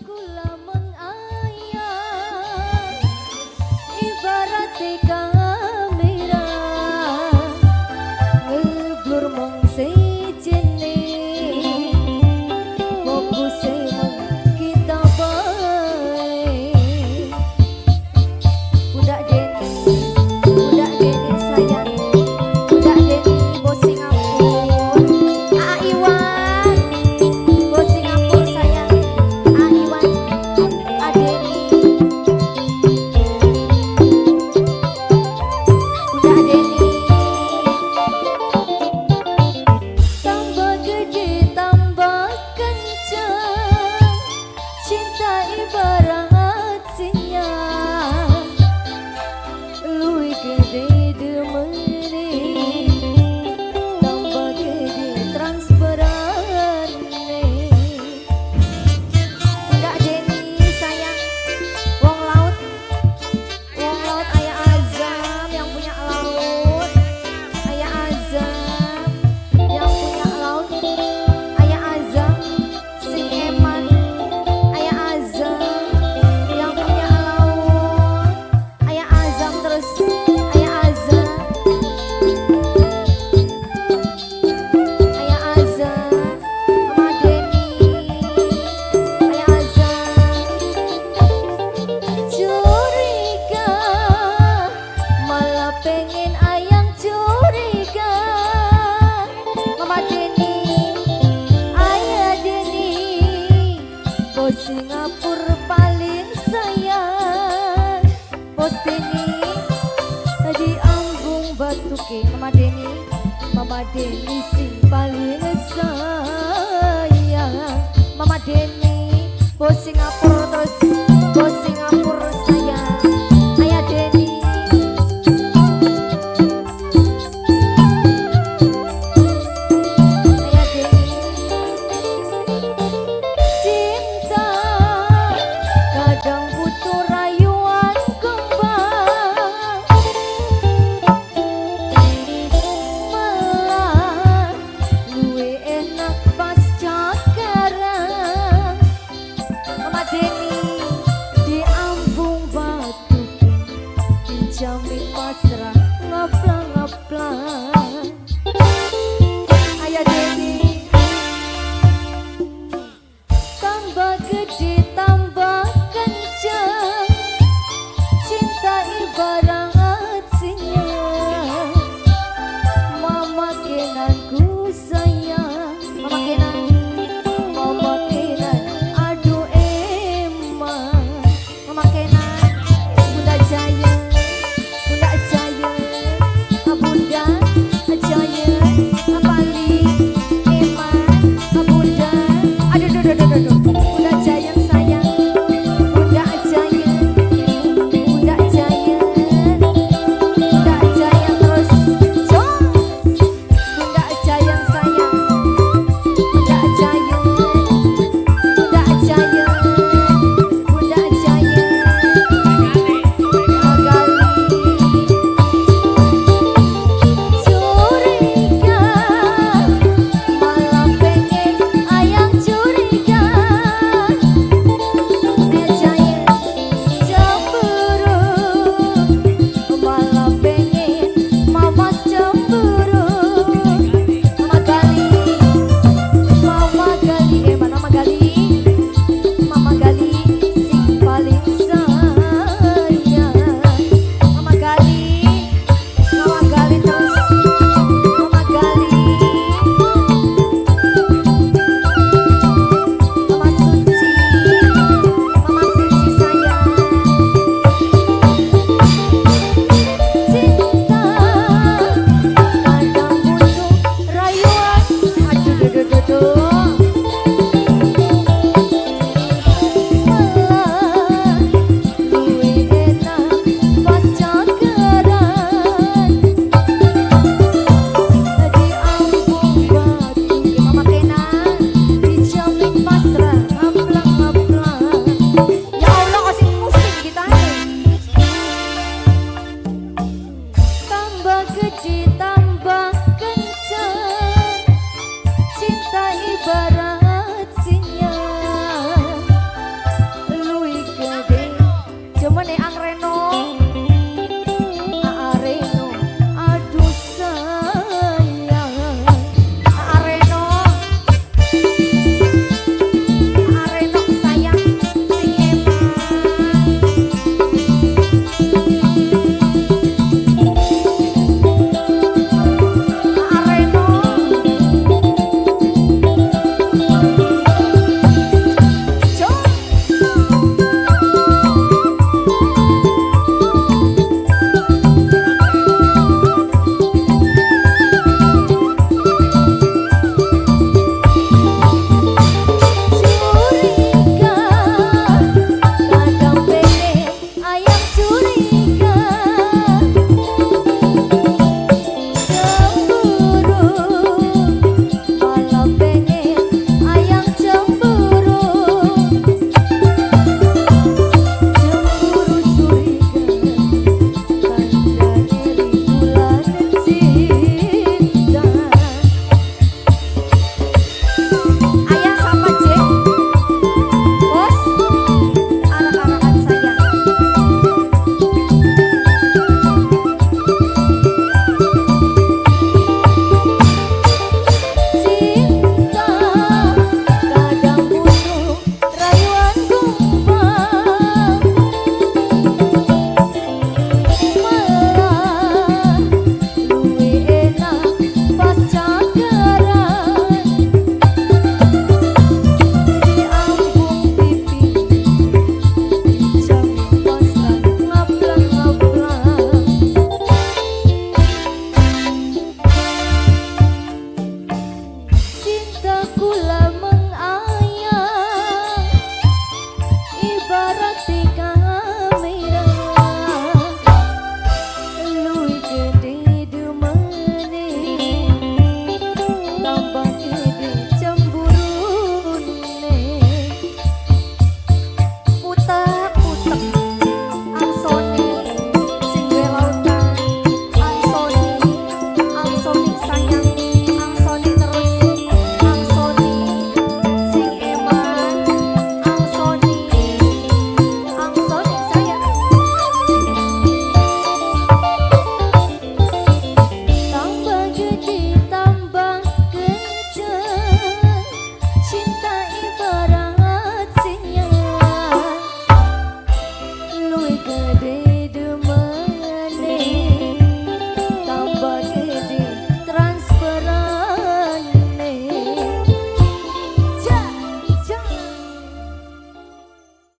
kula mengayang ibarat kamera ngeblur mong sejene fokusnya mong kita baik. Budak Deni sayang, budak Deni bos Singapura, Iwan bos Singapura sayang, Iwan, Deni, budak Deni. Tambah gede tambah kencang, cinta ibarat sinyal, luwih gede demene, tambah gede transferane. Budak Deni sayang, wong laut ayah Azam yang punya laut, ayah Azam yang punya laut, ayah Azam si Eman, ayah Azam yang punya laut, ayah Azam terus ayah Azam, ayah Azam, Mama Deni, ayah Azam. Curiga malah pengen ayang curiga, Mama Deni, ayah Deni, bos Singapura paling sayang, bos Deni tadi anggung batuke. Mama Deni sing paling sayang, Mama Deni bos Singapura